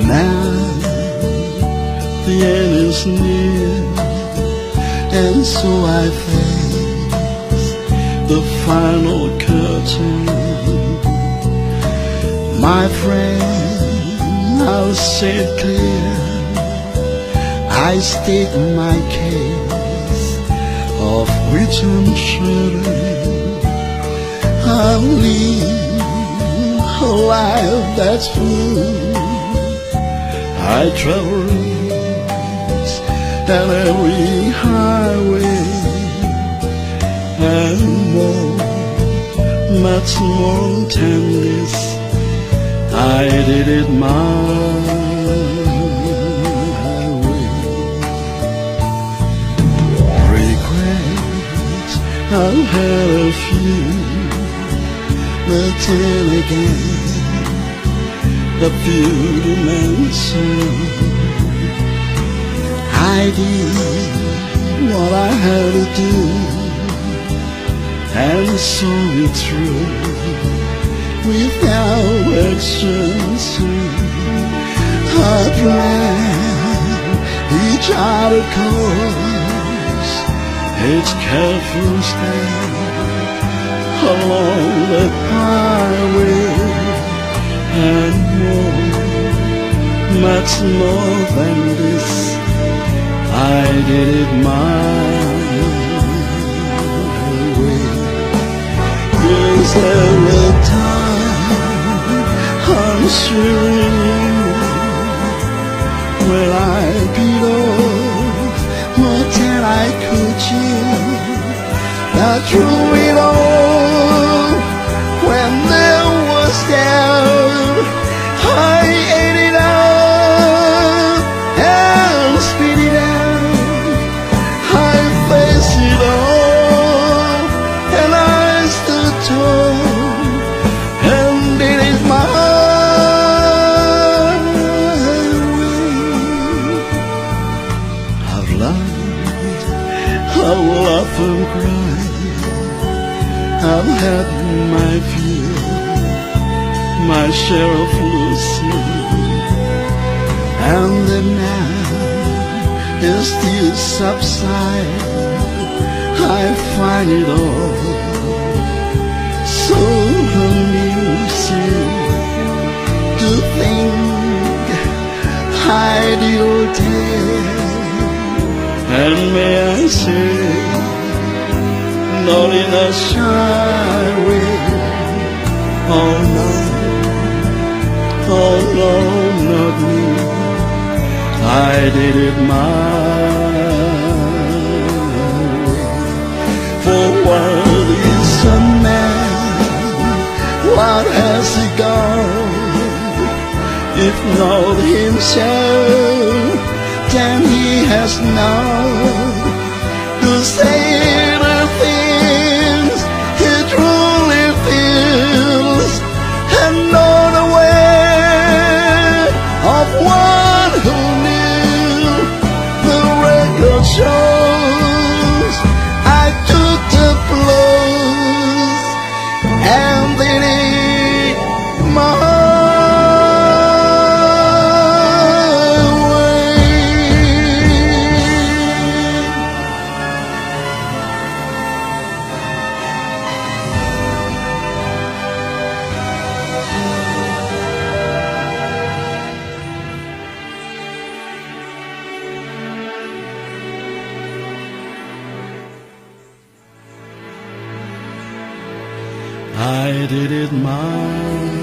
Now the end is near, and so I face the final curtain. My friend, I'll say it clear, I state my case, of which I'm certain. I'll lead a life that's full. I travel down every highway, and more, much more than this, I did it my way. Regrets, I've had a few, but then again, the beauty mentioned. I did what I had to do, and so it's true, without extension. I planned each other course, each careful step along the highway, and more, much more than this, I did it my way. Is there a time I'm sure when I beat off more than I could chew? Not through it all, when there was doubt, I ate it up and spit it out. I faced it all, and I stood tall and did it my way. I've lied, I've laughed and cried, I've had my fear, my share of losing, and the night is still subside. I find it all so amusing to think I did all day, and may I say, not in a shy way. Oh no, oh no, not me, I did it my way. For what is a man, what has he got, if not himself, then he has not to say the things he truly feels, and not aware of one who knew. The record shows I took the blows and did it my way. I did it my